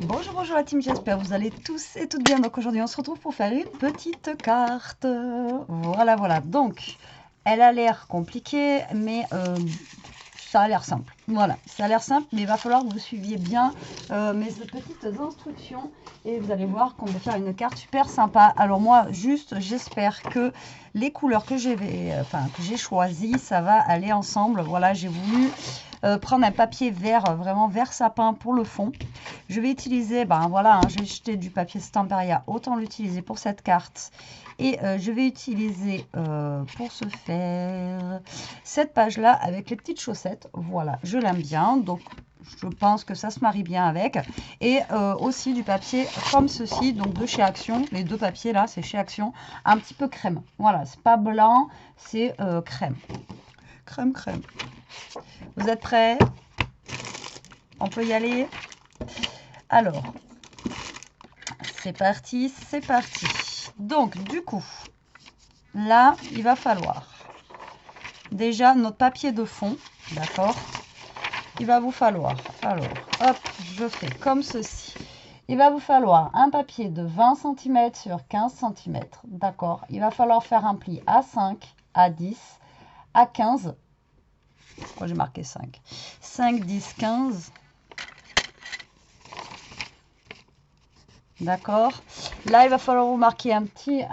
Bonjour, bonjour la team, j'espère que vous allez tous et toutes bien. Donc aujourd'hui on se retrouve pour faire une petite carte. Voilà. Donc elle a l'air compliquée, mais ça a l'air simple. Voilà, ça a l'air simple, mais il va falloir que vous suiviez bien mes petites instructions. Et vous allez voir qu'on va faire une carte super sympa. Alors moi, juste, j'espère que les couleurs que j'ai choisies, ça va aller ensemble. Voilà, j'ai voulu prendre un papier vert, vraiment vert sapin pour le fond. Je vais utiliser, j'ai jeté du papier Stamperia, autant l'utiliser pour cette carte. Et je vais utiliser pour ce faire cette page-là avec les petites chaussettes. Voilà, je l'aime bien, donc je pense que ça se marie bien avec. Et aussi du papier comme ceci, donc de chez Action. Les deux papiers là, c'est chez Action, un petit peu crème. Voilà, c'est pas blanc, c'est crème. Crème. Vous êtes prêts? On peut y aller? Alors, c'est parti. Donc, du coup, là, il va falloir déjà notre papier de fond, d'accord? Il va vous falloir, alors, hop, je fais comme ceci. Il va vous falloir un papier de 20 cm sur 15 cm, d'accord? Il va falloir faire un pli à 5, à 10, à 15. Pourquoi j'ai marqué 5? 5, 10, 15. D'accord. Là, il va falloir vous marquer un petit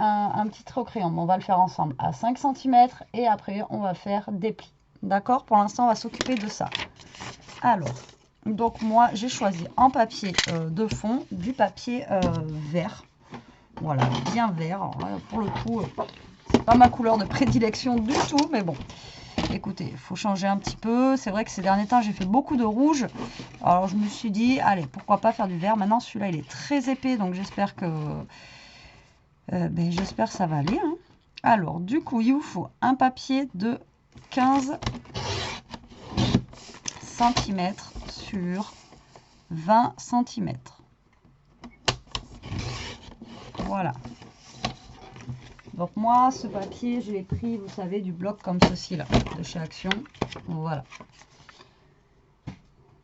trait au crayon. On va le faire ensemble à 5 cm et après, on va faire des plis. D'accord. Pour l'instant, on va s'occuper de ça. Alors, donc moi, j'ai choisi en papier de fond du papier vert. Voilà, bien vert. Alors, pour le coup, c'est pas ma couleur de prédilection du tout, mais bon. Écoutez, il faut changer un petit peu. C'est vrai que ces derniers temps, j'ai fait beaucoup de rouge. Alors, je me suis dit, allez, pourquoi pas faire du vert. Maintenant, celui-là, il est très épais, donc j'espère que ça va aller. Hein. Alors, du coup, il vous faut un papier de 15 cm sur 20 cm. Voilà. Donc moi, ce papier, je l'ai pris, vous savez, du bloc comme ceci, là, de chez Action. Voilà.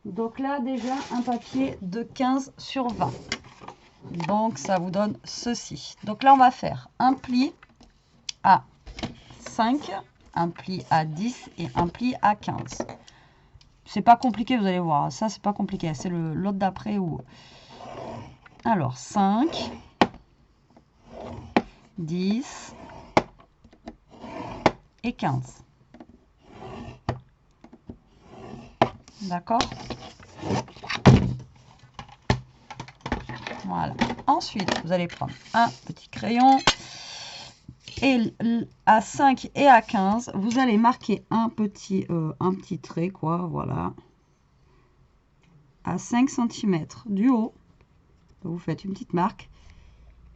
Donc là, déjà, un papier de 15 sur 20. Donc, ça vous donne ceci. Donc là, on va faire un pli à 5, un pli à 10 et un pli à 15. C'est pas compliqué, vous allez voir. Ça, c'est pas compliqué. C'est l'autre d'après. Alors, 5, 10 et 15. D'accord? Voilà. Ensuite, vous allez prendre un petit crayon. Et à 5 et à 15, vous allez marquer un petit trait, quoi, voilà. À 5 cm du haut. Vous faites une petite marque.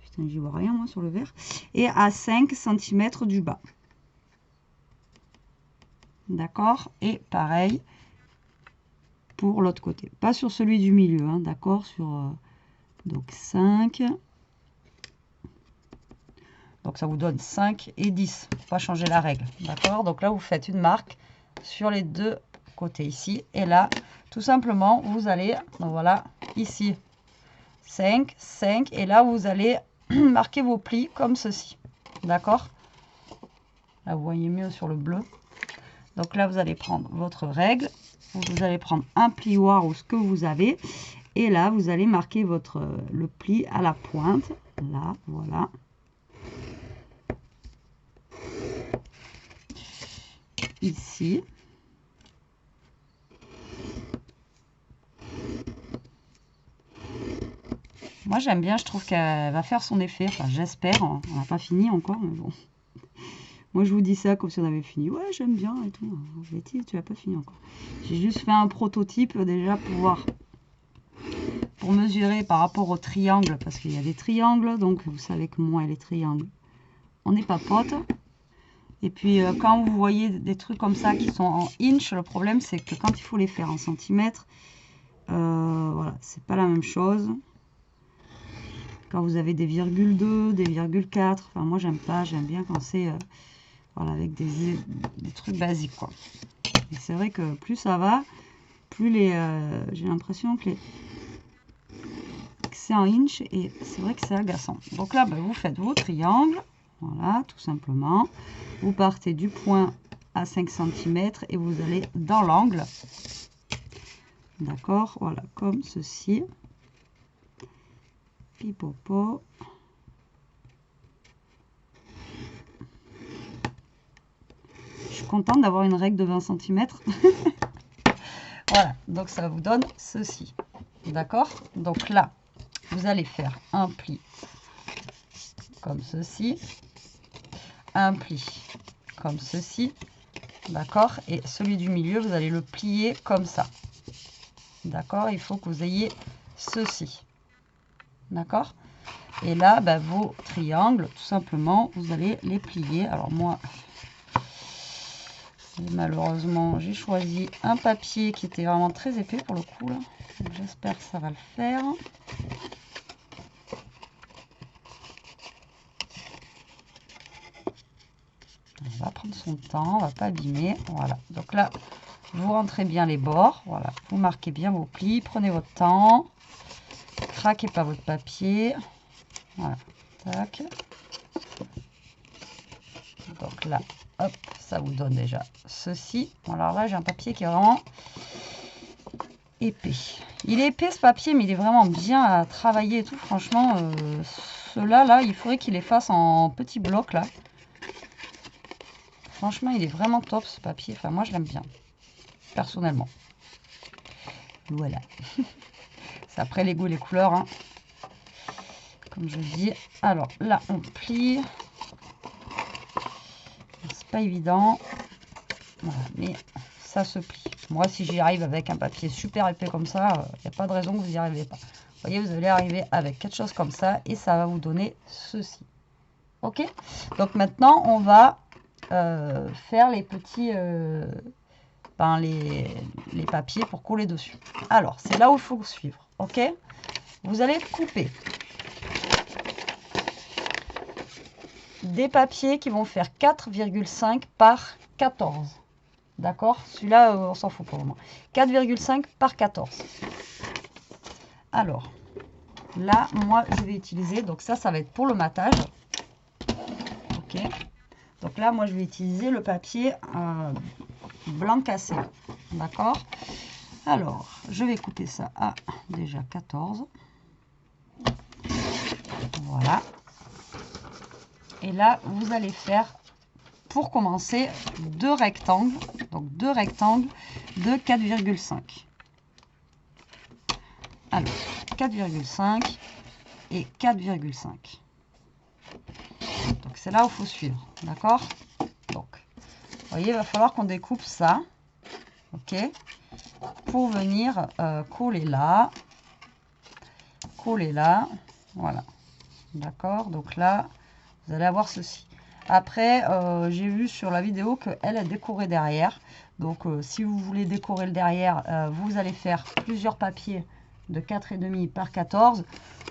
Putain, j'y vois rien, moi, sur le vert. Et à 5 cm du bas. D'accord? Et pareil pour l'autre côté. Pas sur celui du milieu, hein, d'accord? Donc 5. Donc ça vous donne 5 et 10. Il ne faut pas changer la règle. D'accord? Donc là, vous faites une marque sur les deux côtés ici. Et là, tout simplement, vous allez, donc voilà, ici, 5, 5. Et là, vous allez marquer vos plis comme ceci. D'accord? Là, vous voyez mieux sur le bleu. Donc là, vous allez prendre votre règle. Vous allez prendre un plioir ou ce que vous avez. Et là, vous allez marquer le pli à la pointe. Là, voilà. Ici. Moi, j'aime bien. Je trouve qu'elle va faire son effet. Enfin, j'espère. On n'a pas fini encore, mais bon. Moi, je vous dis ça comme si on avait fini. Ouais, j'aime bien et tout. Betty, tu n'as pas fini encore. J'ai juste fait un prototype déjà pour mesurer par rapport aux triangles. Parce qu'il y a des triangles. Donc, vous savez que moi et les triangles, on n'est pas potes. Et puis, quand vous voyez des trucs comme ça qui sont en inch, le problème, c'est que quand il faut les faire en centimètres, voilà, c'est pas la même chose. Quand vous avez des virgules 2, des virgules 4, enfin, moi, j'aime pas. J'aime bien quand c'est... voilà, avec des trucs basiques, quoi. Et c'est vrai que plus ça va, plus j'ai l'impression que c'est en inch et c'est vrai que c'est agaçant. Donc là, vous faites vos triangles. Voilà, tout simplement. Vous partez du point à 5 cm et vous allez dans l'angle. D'accord, voilà, comme ceci. Pipopo. Je suis contente d'avoir une règle de 20 cm. Voilà, donc ça vous donne ceci. D'accord? Donc là, vous allez faire un pli comme ceci, un pli comme ceci, d'accord? Et celui du milieu, vous allez le plier comme ça. D'accord? Il faut que vous ayez ceci. D'accord? Et là, vos triangles, tout simplement, vous allez les plier. Alors moi, malheureusement, j'ai choisi un papier qui était vraiment très épais pour le coup. Là. J'espère que ça va le faire. On va prendre son temps, on va pas abîmer. Voilà. Donc là, vous rentrez bien les bords. Voilà. Vous marquez bien vos plis. Prenez votre temps. Craquez pas votre papier. Voilà. Tac. Donc là, hop, ça vous donne déjà ceci. Alors là, j'ai un papier qui est vraiment épais. Il est épais ce papier, mais il est vraiment bien à travailler et tout. Franchement, ceux-là, il faudrait qu'il les fasse en petits blocs là. Franchement, il est vraiment top ce papier. Enfin, moi, je l'aime bien, personnellement. Voilà. C'est après les goûts et les couleurs, hein. Comme je dis. Alors là, on plie. C'est pas évident. Voilà, mais ça se plie. Moi, si j'y arrive avec un papier super épais comme ça, il n'y a pas de raison que vous n'y arrivez pas. Vous voyez, vous allez arriver avec quelque chose comme ça et ça va vous donner ceci. Ok? Donc maintenant, on va faire les petits les papiers pour coller dessus. Alors, c'est là où il faut suivre. Ok? Vous allez couper des papiers qui vont faire 4,5 par 14. D'accord? Celui-là, on s'en fout pour le moment. 4,5 par 14. Alors, là, moi, je vais utiliser... Donc ça va être pour le matage. Ok. Donc là, moi, je vais utiliser le papier blanc cassé. D'accord? Alors, je vais couper ça à déjà 14. Voilà. Et là, vous allez faire... Pour commencer, deux rectangles, donc deux rectangles de 4,5. Alors, 4,5 et 4,5. Donc, c'est là où il faut suivre, d'accord? Donc, vous voyez, il va falloir qu'on découpe ça, ok? Pour venir coller là, voilà, d'accord? Donc là, vous allez avoir ceci. Après, j'ai vu sur la vidéo qu'elle a décoré derrière. Donc, si vous voulez décorer le derrière, vous allez faire plusieurs papiers de 4,5 par 14.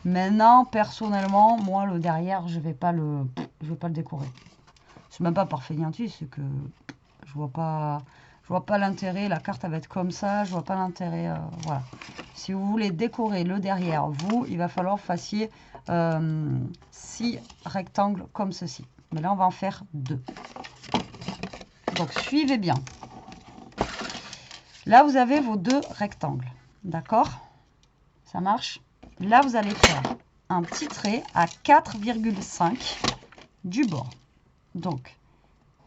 Maintenant, personnellement, moi, le derrière, je vais pas le décorer. C'est même pas par fainéantise, c'est que je vois pas l'intérêt. La carte, elle va être comme ça. Je vois pas l'intérêt. Voilà. Si vous voulez décorer le derrière, il va falloir que vous fassiez 6 rectangles comme ceci. Mais là, on va en faire 2. Donc, suivez bien. Là, vous avez vos 2 rectangles. D'accord? Ça marche? Là, vous allez faire un petit trait à 4,5 du bord. Donc,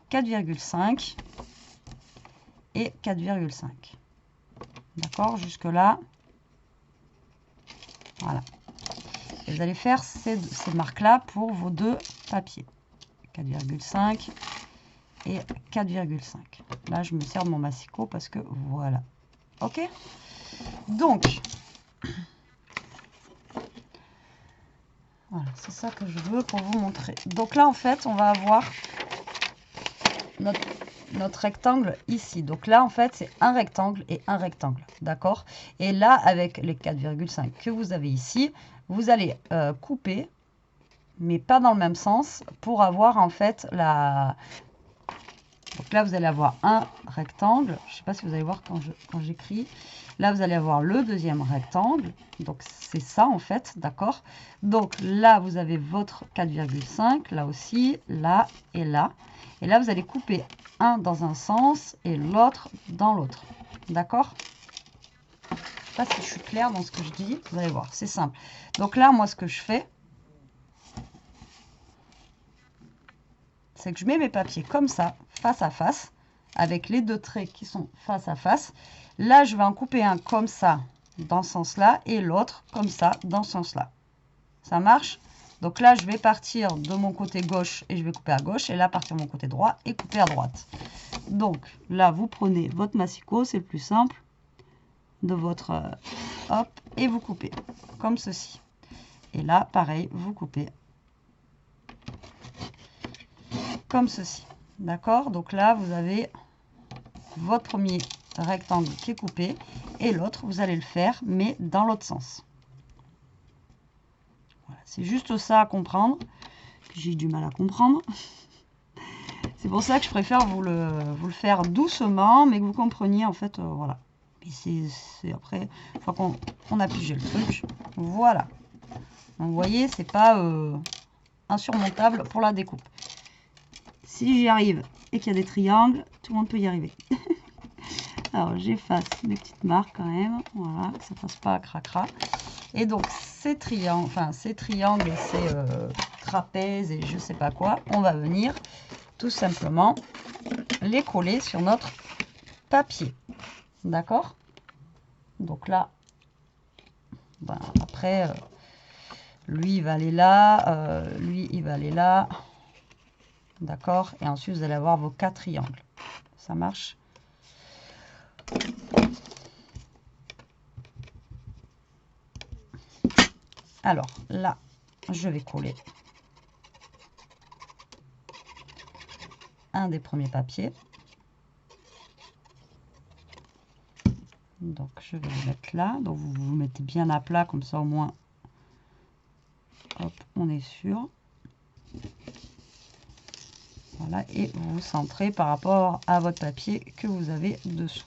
4,5 et 4,5. D'accord? Jusque-là. Voilà. Et vous allez faire ces marques-là pour vos 2 papiers. 4,5 et 4,5. Là, je me sers de mon massicot parce que voilà. Ok? Donc, voilà, c'est ça que je veux pour vous montrer. Donc là, en fait, on va avoir notre rectangle ici. Donc là, en fait, c'est un rectangle et un rectangle. D'accord? Et là, avec les 4,5 que vous avez ici, vous allez couper, mais pas dans le même sens, pour avoir en fait Donc là, vous allez avoir un rectangle. Je ne sais pas si vous allez voir quand j'écris. Là, vous allez avoir le deuxième rectangle. Donc, c'est ça, en fait. D'accord? Donc, là, vous avez votre 4,5. Là aussi, là et là. Et là, vous allez couper un dans un sens et l'autre dans l'autre. D'accord? Je ne sais pas si je suis claire dans ce que je dis. Vous allez voir, c'est simple. Donc là, moi, ce que je fais, c'est que je mets mes papiers comme ça, face à face, avec les deux traits qui sont face à face. Là, je vais en couper un comme ça, dans ce sens-là, et l'autre comme ça, dans ce sens-là. Ça marche? Donc là, je vais partir de mon côté gauche et je vais couper à gauche, et là, partir de mon côté droit et couper à droite. Donc là, vous prenez votre massicot, c'est le plus simple, de votre hop, et vous coupez, comme ceci. Et là, pareil, vous coupez comme ceci. D'accord? Donc là, vous avez votre premier rectangle qui est coupé et l'autre, vous allez le faire, mais dans l'autre sens. Voilà, c'est juste ça à comprendre. J'ai du mal à comprendre. C'est pour ça que je préfère vous le faire doucement, mais que vous compreniez, en fait, voilà. Et c'est après, une fois qu'on a pigé le truc, voilà. Donc, vous voyez, c'est pas insurmontable pour la découpe. Si j'y arrive et qu'il y a des triangles, tout le monde peut y arriver. Alors, j'efface mes petites marques quand même. Voilà, que ça ne fasse pas cracra. Et donc, ces triangles, et ces trapèzes et je sais pas quoi, on va venir tout simplement les coller sur notre papier. D'accord? Donc là, ben, après, lui, il va aller là. Lui, il va aller là. D'accord? Et ensuite, vous allez avoir vos 4 triangles. Ça marche? Alors, là, je vais coller un des premiers papiers. Donc, je vais le mettre là. Donc, vous vous mettez bien à plat, comme ça, au moins, hop, on est sûr. Voilà, et vous vous centrez par rapport à votre papier que vous avez dessous.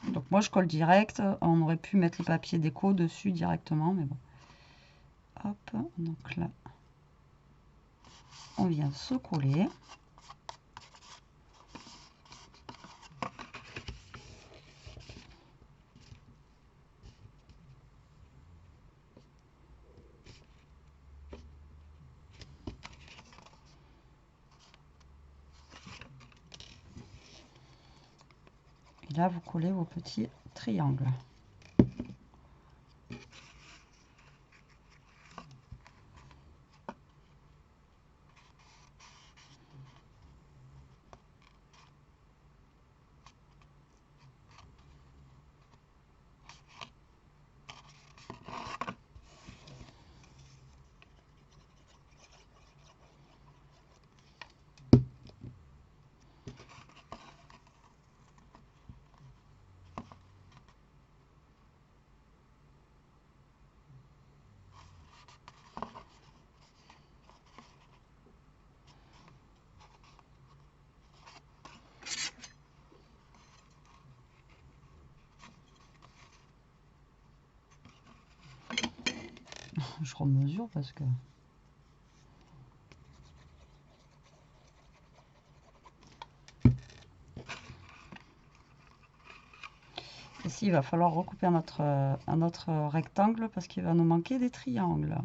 Donc moi je colle direct, on aurait pu mettre le papier déco dessus directement, mais bon. Hop, donc là, on vient se coller. Et là, vous collez vos petits triangles. Je remesure parce que... Ici, il va falloir recouper un autre rectangle parce qu'il va nous manquer des triangles.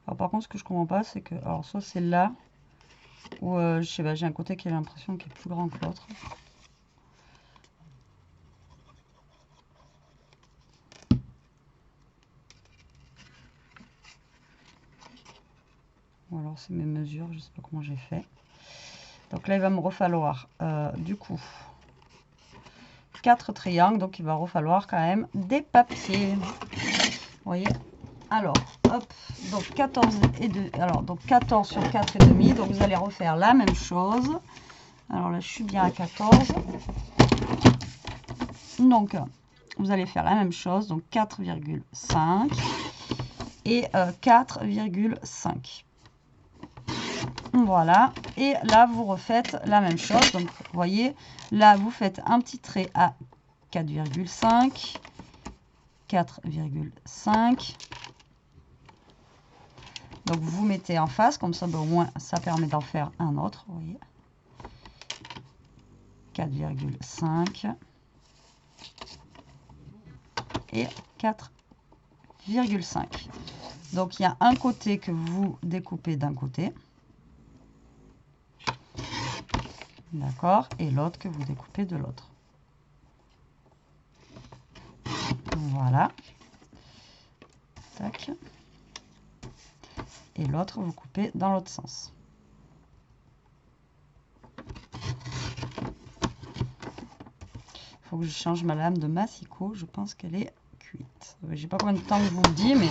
Alors, par contre, ce que je comprends pas, c'est que... Alors, soit c'est là, ou je sais pas, j'ai un côté qui a l'impression qu'il est plus grand que l'autre. Ou alors c'est mes mesures, je sais pas comment j'ai fait. Donc là, il va me refalloir, du coup, 4 triangles. Donc il va refalloir quand même des papiers. Vous voyez? Alors, hop, donc 14 et 2, alors donc 14 sur 4 et demi, donc vous allez refaire la même chose. Alors là, je suis bien à 14. Donc, vous allez faire la même chose, donc 4,5 et 4,5. Voilà, et là, vous refaites la même chose. Donc, vous voyez, là, vous faites un petit trait à 4,5, 4,5. Donc, vous mettez en face, comme ça, ben, au moins, ça permet d'en faire un autre. Vous voyez, 4,5 et 4,5. Donc, il y a un côté que vous découpez d'un côté. D'accord, et l'autre que vous découpez de l'autre. Voilà. Tac. Et l'autre, vous coupez dans l'autre sens. Il faut que je change ma lame de massicot. Je pense qu'elle est cuite. Je ne sais pas combien de temps je vous le dis, mais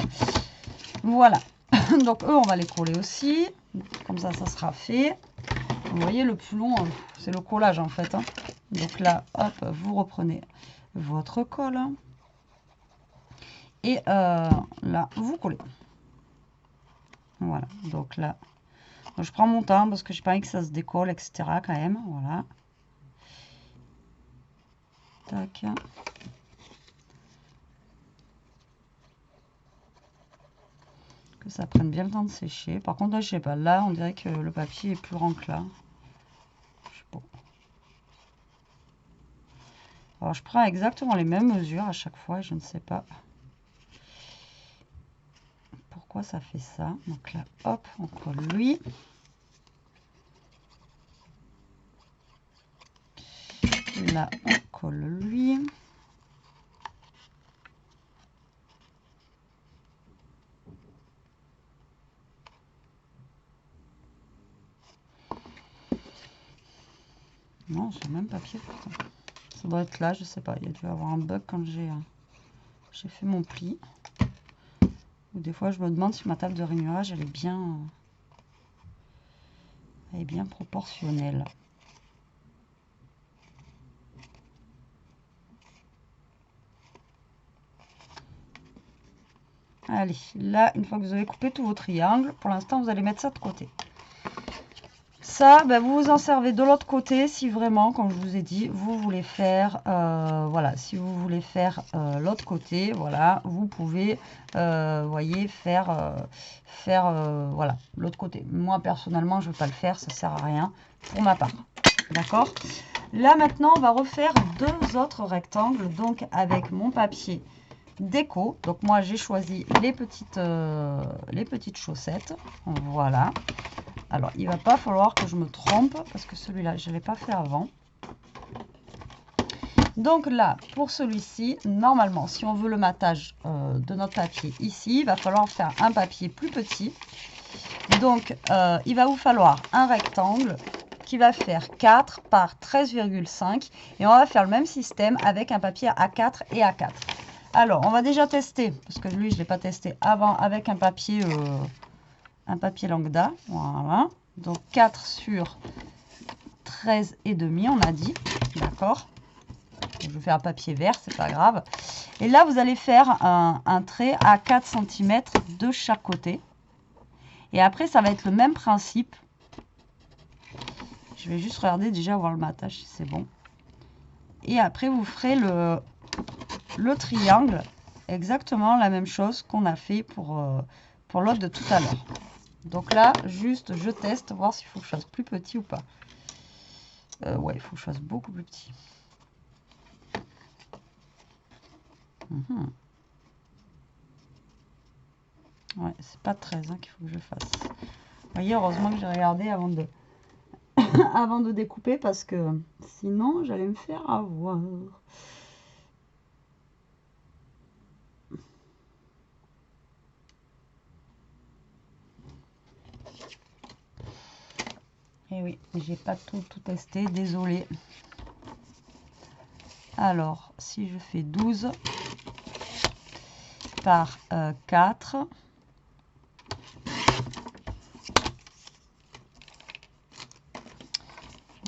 voilà. Donc, eux, on va les coller aussi. Comme ça, ça sera fait. Vous voyez, le plus long, c'est le collage, en fait. Hein. Donc là, hop, vous reprenez votre colle. Et là, vous collez. Voilà, donc là, je prends mon temps parce que j'ai pas envie que ça se décolle, etc. quand même. Voilà. Tac. Que ça prenne bien le temps de sécher. Par contre, là, je sais pas. Là, on dirait que le papier est plus grand que là. Je sais pas. Alors, je prends exactement les mêmes mesures à chaque fois. Je ne sais pas pourquoi ça fait ça. Donc là, hop, on colle lui. Là, on colle lui. Non, c'est le même papier pourtant. Ça doit être là, je sais pas. Il y a dû avoir un bug quand j'ai fait mon pli. Ou des fois, je me demande si ma table de rainurage elle est bien proportionnelle. Allez, là, une fois que vous avez coupé tous vos triangles, pour l'instant, vous allez mettre ça de côté. Ça, ben, vous vous en servez de l'autre côté si vraiment, comme je vous ai dit, vous voulez faire, voilà, si vous voulez faire l'autre côté, voilà, vous pouvez, voyez, faire, voilà, l'autre côté. Moi, personnellement, je ne vais pas le faire, ça ne sert à rien pour ma part. D'accord? Là, maintenant, on va refaire deux autres rectangles, donc avec mon papier déco. Donc moi j'ai choisi les petites chaussettes. Voilà. Alors il va pas falloir que je me trompe parce que celui-là je l'ai pas fait avant. Donc là pour celui-ci, normalement si on veut le matage de notre papier ici, il va falloir faire un papier plus petit. Donc il va vous falloir un rectangle qui va faire 4 par 13,5 et on va faire le même système avec un papier A4 et A4. Alors, on va déjà tester, parce que lui, je ne l'ai pas testé avant, avec un papier lambda. Voilà. Donc, 4 sur 13,5, on a dit. D'accord. Je vais faire un papier vert, c'est pas grave. Et là, vous allez faire un trait à 4 cm de chaque côté. Et après, ça va être le même principe. Je vais juste regarder déjà, voir le matage si c'est bon. Et après, vous ferez le triangle, exactement la même chose qu'on a fait pour l'autre de tout à l'heure. Donc là, juste je teste, voir s'il faut que je fasse plus petit ou pas. Ouais, il faut que je fasse beaucoup plus petit. Ouais, c'est pas 13 hein, qu'il faut que je fasse. Vous voyez, heureusement que j'ai regardé avant de avant de découper parce que sinon j'allais me faire avoir. Et oui, j'ai pas tout testé, désolé. Alors, si je fais 12, par 4. Vous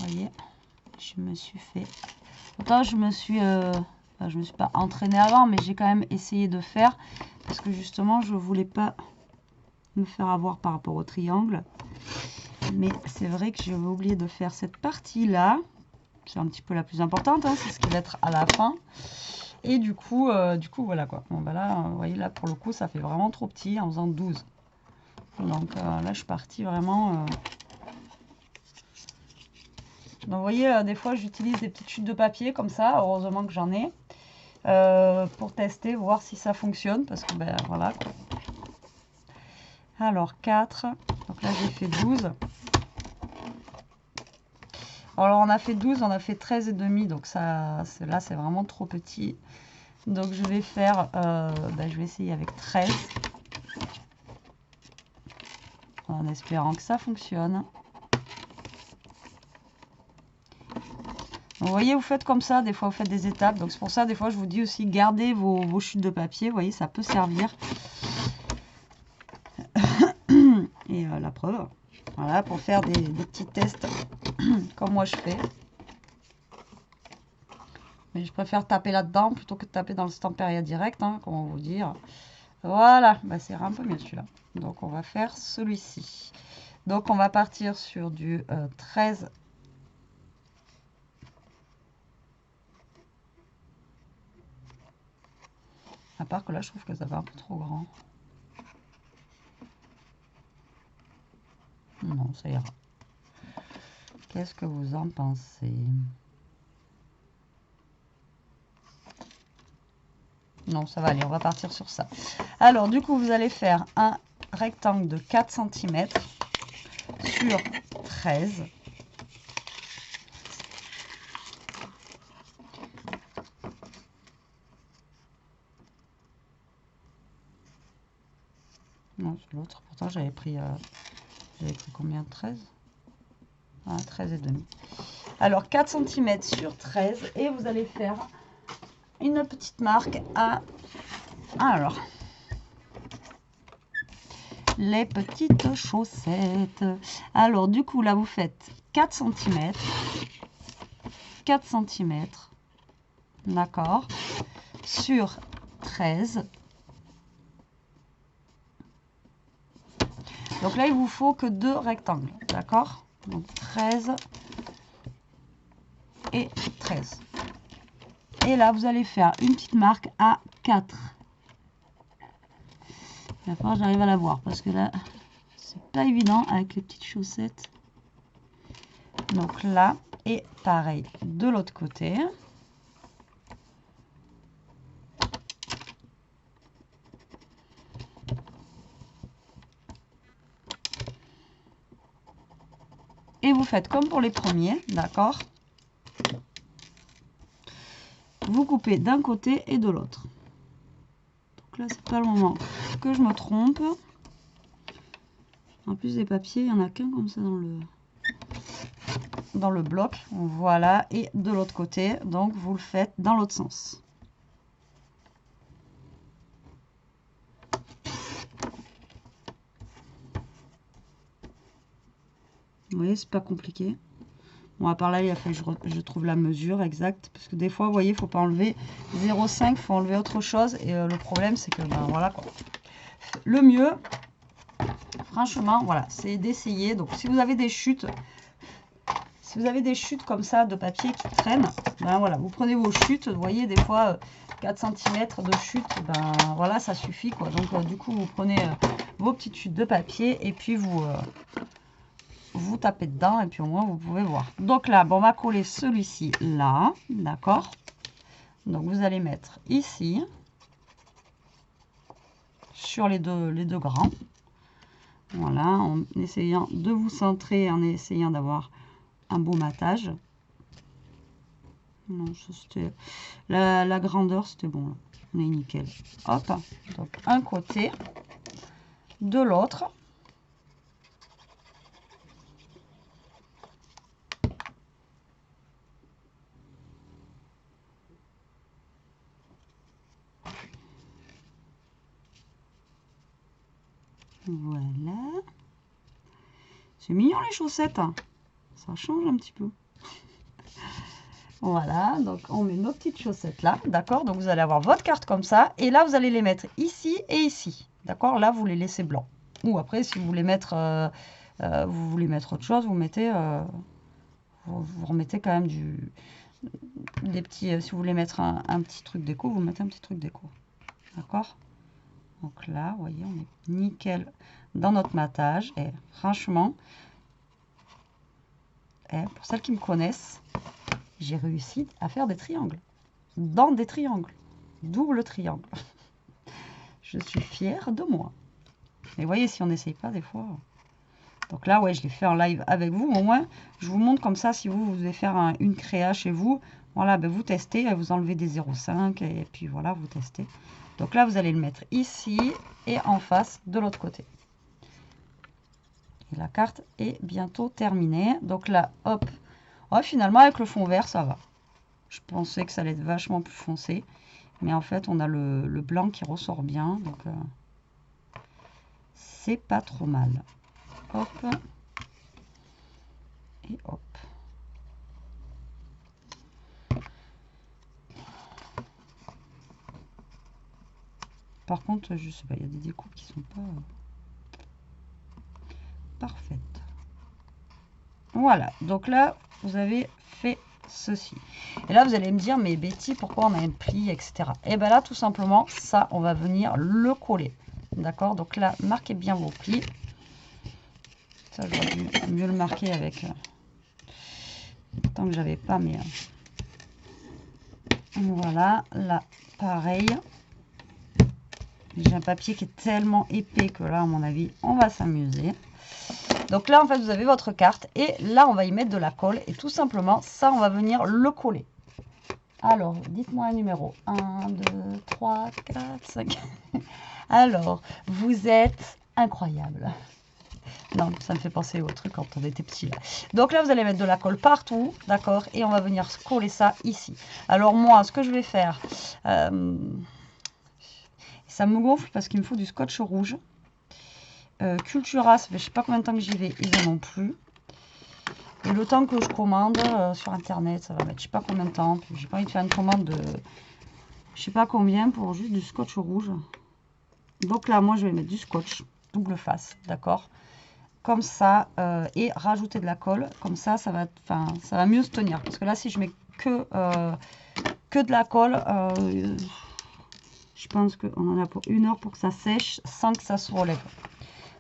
voyez, je me suis fait... Autant je me suis pas entraînée avant, mais j'ai quand même essayé de faire. Parce que justement, je voulais pas me faire avoir par rapport au triangle. Mais c'est vrai que j'avais oublié de faire cette partie-là. C'est un petit peu la plus importante, hein, c'est ce qui va être à la fin. Et du coup voilà quoi. Bon, bah là, vous voyez, là, pour le coup, ça fait vraiment trop petit en faisant 12. Donc là, je suis partie vraiment... Donc, vous voyez, des fois, j'utilise des petites chutes de papier comme ça. Heureusement que j'en ai. Pour tester, voir si ça fonctionne. Parce que, ben voilà quoi. Alors, 4. Donc là, j'ai fait 12. Alors, on a fait 12, on a fait 13 et demi. Donc, ça, là, c'est vraiment trop petit. Donc, je vais faire... je vais essayer avec 13. En espérant que ça fonctionne. Vous voyez, vous faites comme ça, des fois vous faites des étapes. Donc c'est pour ça, des fois, je vous dis aussi, gardez vos chutes de papier. Vous voyez, ça peut servir. Et la preuve, voilà, pour faire des petits tests comme moi je fais. Mais je préfère taper là-dedans plutôt que de taper dans le Stamperia direct, hein, comment vous dire. Voilà, bah, c'est un peu mieux celui-là. Donc on va faire celui-ci. Donc on va partir sur du 13. À part que là, je trouve que ça va un peu trop grand. Non, ça ira. Qu'est-ce que vous en pensez? Non, ça va aller, on va partir sur ça. Alors, du coup, vous allez faire un rectangle de 4 cm sur 13. Non, c'est l'autre. Pourtant, j'avais pris combien? 13 ah, 13 et demi. Alors, 4 cm sur 13. Et vous allez faire une petite marque à... Alors... les petites chaussettes. Alors, du coup, là, vous faites 4 cm. 4 cm. D'accord. Sur 13. Donc là, il vous faut que 2 rectangles. D'accord? Donc 13 et 13. Et là, vous allez faire une petite marque à 4. Il va falloir que j'arrive à la voir parce que là, c'est pas évident avec les petites chaussettes. Donc là, et pareil de l'autre côté. Et vous faites comme pour les premiers, d'accord? Vous coupez d'un côté et de l'autre. Donc là, c'est pas le moment que je me trompe. En plus des papiers, il n'y en a qu'un comme ça dans le bloc. Voilà, et de l'autre côté, donc vous le faites dans l'autre sens. Vous voyez, c'est pas compliqué. Bon, à part là, il a fallu que je trouve la mesure exacte. Parce que des fois, vous voyez, il ne faut pas enlever 0,5, il faut enlever autre chose. Et le problème, c'est que, ben voilà quoi. Le mieux, franchement, voilà, c'est d'essayer. Donc, si vous avez des chutes, comme ça de papier qui traînent, ben voilà, vous prenez vos chutes. Vous voyez, des fois, 4 cm de chute, ben voilà, ça suffit quoi. Donc, du coup, vous prenez vos petites chutes de papier et puis vous tapez dedans et puis au moins vous pouvez voir. Donc là, bon, on va coller celui-ci là, d'accord? Donc vous allez mettre ici sur les deux grands. Voilà, en essayant de vous centrer, en essayant d'avoir un beau matage. Non, la grandeur, c'était bon. Là. On est nickel. Hop, donc un côté, de l'autre. Voilà. C'est mignon les chaussettes, hein. Ça change un petit peu. Voilà, donc on met nos petites chaussettes là, d'accord? Donc vous allez avoir votre carte comme ça, et là vous allez les mettre ici et ici, d'accord? Là vous les laissez blancs. Ou après si vous voulez mettre, autre chose, vous mettez, vous remettez quand même des petits, si vous voulez mettre un petit truc déco, vous mettez un petit truc déco, d'accord? Donc là, vous voyez, on est nickel dans notre matage, et franchement, pour celles qui me connaissent, j'ai réussi à faire des triangles, dans des triangles, double triangle. Je suis fière de moi. Mais vous voyez, si on n'essaye pas des fois. Donc là, ouais, je l'ai fait en live avec vous. Au moins, je vous montre comme ça, si vous devez faire une créa chez vous. Voilà, ben vous testez, vous enlevez des 0,5 et puis voilà, vous testez. Donc là, vous allez le mettre ici et en face de l'autre côté. Et la carte est bientôt terminée. Donc là, hop. Oh, finalement, avec le fond vert, ça va. Je pensais que ça allait être vachement plus foncé. Mais en fait, on a le blanc qui ressort bien. Donc, c'est pas trop mal. Hop. Et hop. Par contre, je sais pas, il y a des découpes qui sont pas parfaites. Voilà. Donc là, vous avez fait ceci. Et là, vous allez me dire, mais Betty, pourquoi on a un pli, etc. Et bien là, tout simplement, ça, on va venir le coller. D'accord? Donc là, marquez bien vos plis. Ça, j'aurais dû mieux le marquer avec... tant que j'avais pas mes... Voilà, là, pareil. J'ai un papier qui est tellement épais que là, à mon avis, on va s'amuser. Donc là, en fait, vous avez votre carte. Et là, on va y mettre de la colle. Et tout simplement, ça, on va venir le coller. Alors, dites-moi un numéro. 1, 2, 3, 4, 5. Alors, vous êtes incroyable. Non, ça me fait penser au truc quand on était petit là. Donc là, vous allez mettre de la colle partout, d'accord? Et on va venir coller ça ici. Alors moi, ce que je vais faire, ça me gonfle parce qu'il me faut du scotch rouge. Cultura, ça fait je sais pas combien de temps que j'y vais, ils en ont plus. Et le temps que je commande sur internet, ça va mettre je sais pas combien de temps. Puis j'ai pas envie de faire une commande de je sais pas combien pour juste du scotch rouge. Donc là, moi, je vais mettre du scotch double face, d'accord? Comme ça, et rajouter de la colle. Comme ça, ça va mieux se tenir. Parce que là, si je mets que de la colle, je pense qu'on en a pour 1 heure pour que ça sèche sans que ça se relève.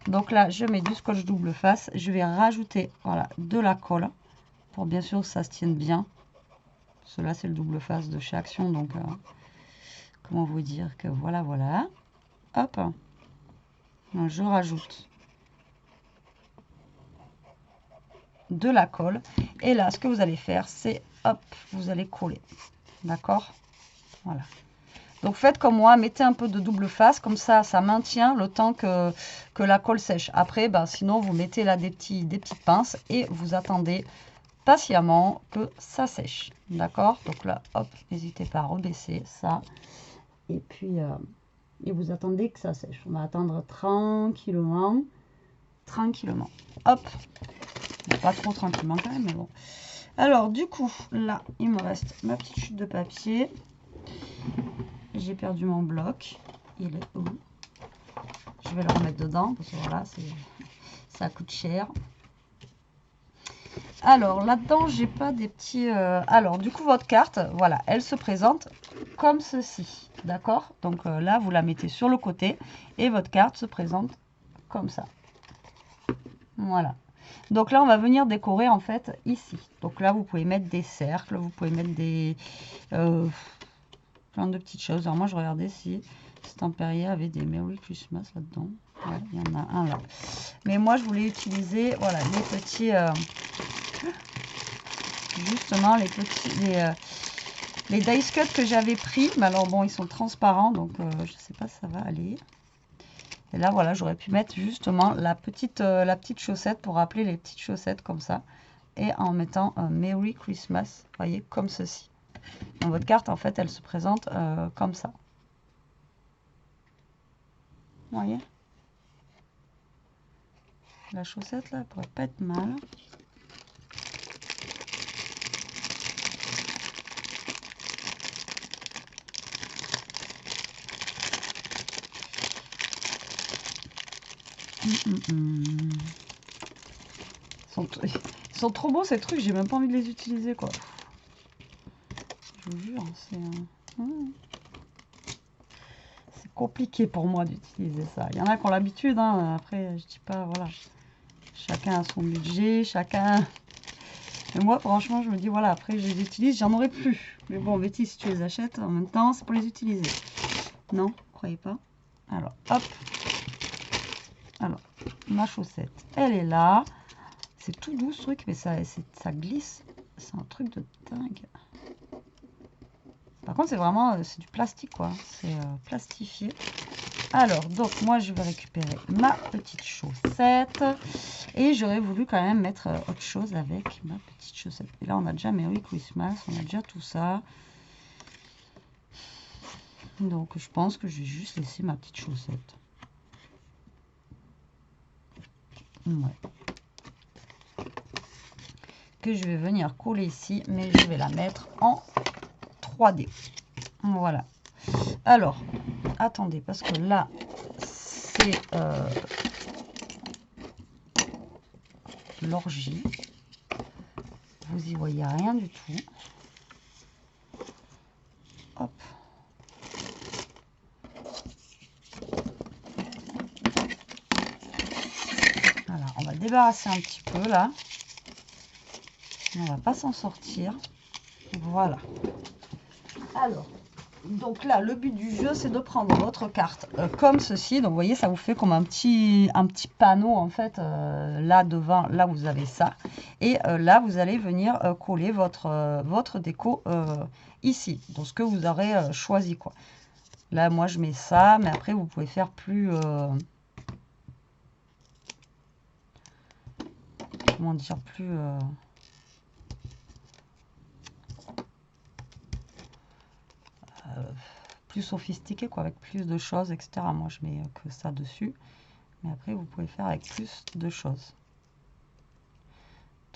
Donc là, je mets du scotch double face. Je vais rajouter voilà, de la colle pour bien sûr que ça se tienne bien. Cela, c'est le double face de chez Action. Donc, comment vous dire que voilà, voilà. Hop. Je rajoute de la colle. Et là, ce que vous allez faire, c'est hop, vous allez coller. D'accord? Voilà. Donc faites comme moi, mettez un peu de double face, comme ça, ça maintient le temps que la colle sèche. Après, ben, sinon, vous mettez là des petites pinces et vous attendez patiemment que ça sèche. D'accord? Donc là, hop, n'hésitez pas à rebaisser ça. Et puis, et vous attendez que ça sèche. On va attendre tranquillement. Tranquillement. Hop. Bon, pas trop tranquillement quand même, mais bon. Alors, du coup, là, il me reste ma petite chute de papier. J'ai perdu mon bloc. Il est où? Je vais le remettre dedans parce que voilà, ça coûte cher. Alors, là-dedans, j'ai pas des petits... Alors, du coup, votre carte, voilà, elle se présente comme ceci. D'accord? Donc là, vous la mettez sur le côté et votre carte se présente comme ça. Voilà. Donc là, on va venir décorer en fait ici. Donc là, vous pouvez mettre des cercles, vous pouvez mettre des... plein de petites choses. Alors moi, je regardais si Stampéria avait des Merry Christmas là-dedans. Ouais, il y en a un là. Mais moi, je voulais utiliser, voilà, les petits... justement, les petits... les dice cut que j'avais pris. Mais alors, bon, ils sont transparents, donc je sais pas si ça va aller. Et là, voilà, j'aurais pu mettre justement la petite chaussette pour rappeler les petites chaussettes comme ça. Et en mettant Merry Christmas, vous voyez, comme ceci. Dans votre carte, en fait, elle se présente comme ça. Vous voyez? La chaussette là, pourrait pas être mal. Ils sont trop beaux ces trucs, j'ai même pas envie de les utiliser quoi. Je vous jure, c'est compliqué pour moi d'utiliser ça. Il y en a qui ont l'habitude, hein. Après je dis pas, voilà. Chacun a son budget, chacun... Mais moi franchement je me dis voilà, après je les utilise, j'en aurai plus. Mais bon Betty, si tu les achètes en même temps, c'est pour les utiliser. Non, vous croyez pas? Alors hop. Alors, ma chaussette, elle est là. C'est tout doux ce truc, mais ça glisse. C'est un truc de dingue. Par contre, c'est vraiment, c'est du plastique, quoi. C'est plastifié. Alors, donc, moi, je vais récupérer ma petite chaussette. Et j'aurais voulu quand même mettre autre chose avec ma petite chaussette. Et là, on a déjà Merry Christmas, on a déjà tout ça. Donc, je pense que je vais juste laisser ma petite chaussette. Ouais. Que je vais venir coller ici, mais je vais la mettre en 3D. Voilà. Alors, attendez, parce que là, c'est l'orgie. Vous y voyez rien du tout. Hop. Voilà, on va le débarrasser un petit peu là. On va pas s'en sortir. Voilà. Alors, donc là, le but du jeu, c'est de prendre votre carte comme ceci. Donc, vous voyez, ça vous fait comme un petit panneau, en fait, là devant, là, vous avez ça. Et là, vous allez venir coller votre déco ici. Donc, ce que vous aurez choisi, quoi. Là, moi, je mets ça, mais après, vous pouvez faire plus... comment dire, plus sophistiqué, quoi, avec plus de choses, etc. Moi, je mets que ça dessus. Mais après, vous pouvez faire avec plus de choses.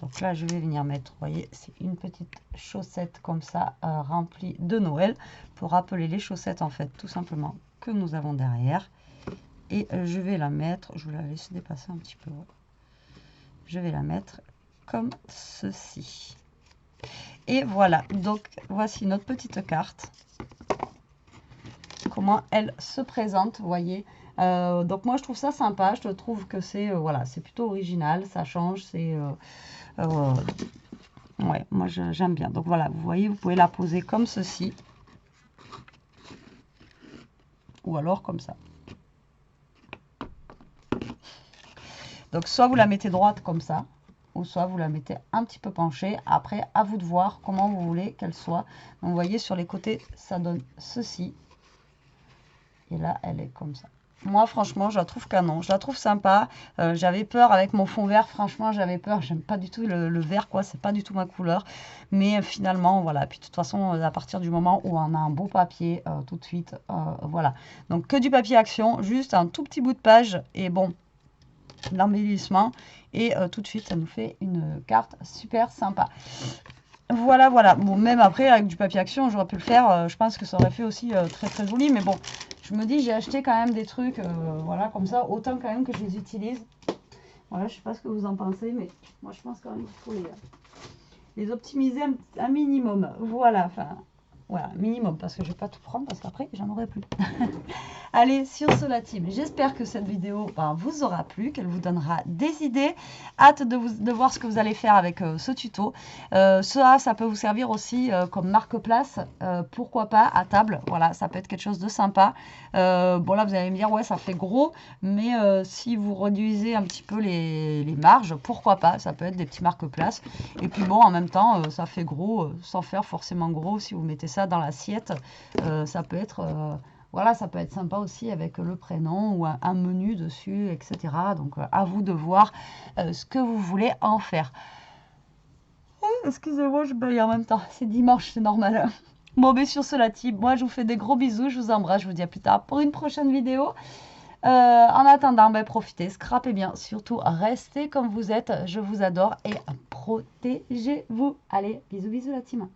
Donc là, je vais venir mettre, vous voyez, c'est une petite chaussette comme ça, remplie de Noël, pour rappeler les chaussettes, en fait, tout simplement, que nous avons derrière. Et je vais la mettre, je vais la laisser dépasser un petit peu. Je vais la mettre comme ceci. Et voilà, donc voici notre petite carte. Comment elle se présente, vous voyez. Donc moi je trouve ça sympa, je trouve que c'est voilà, c'est plutôt original, ça change, c'est ouais, moi j'aime bien. Donc voilà, vous voyez, vous pouvez la poser comme ceci ou alors comme ça. Donc soit vous la mettez droite comme ça, ou soit vous la mettez un petit peu penchée. Après, à vous de voir comment vous voulez qu'elle soit. Donc vous voyez, sur les côtés, ça donne ceci. Et là, elle est comme ça. Moi, franchement, je la trouve canon. Je la trouve sympa. J'avais peur avec mon fond vert. Franchement, j'avais peur. J'aime pas du tout le vert, quoi. C'est pas du tout ma couleur. Mais finalement, voilà. Puis de toute façon, à partir du moment où on a un beau papier, tout de suite, voilà. Donc, que du papier action. Juste un tout petit bout de page. Et bon, l'embellissement. Et tout de suite, ça nous fait une carte super sympa. Voilà, voilà. Bon, même après, avec du papier action, j'aurais pu le faire. Je pense que ça aurait fait aussi très, très joli. Mais bon, je me dis, j'ai acheté quand même des trucs, voilà, comme ça. Autant quand même que je les utilise. Voilà, je sais pas ce que vous en pensez, mais moi, je pense quand même qu'il faut les optimiser un minimum. Voilà, enfin, voilà, minimum. Parce que je vais pas tout prendre, parce qu'après, j'en aurai plus. Allez, sur ce, la team, j'espère que cette vidéo vous aura plu, qu'elle vous donnera des idées. Hâte de voir ce que vous allez faire avec ce tuto. Ça peut vous servir aussi comme marque-place, pourquoi pas, à table. Voilà, ça peut être quelque chose de sympa. Bon, là, vous allez me dire, ouais, ça fait gros, mais si vous réduisez un petit peu les marges, pourquoi pas, ça peut être des petits marque-places. Et puis bon, en même temps, ça fait gros, sans faire forcément gros. Si vous mettez ça dans l'assiette, ça peut être... voilà, ça peut être sympa aussi avec le prénom ou un menu dessus, etc. Donc, à vous de voir ce que vous voulez en faire. Excusez-moi, je baille en même temps. C'est dimanche, c'est normal. Bon, mais sur ce, la team, moi, je vous fais des gros bisous. Je vous embrasse. Je vous dis à plus tard pour une prochaine vidéo. En attendant, ben, profitez, scrapez bien. Surtout, restez comme vous êtes. Je vous adore et protégez-vous. Allez, bisous, bisous la team.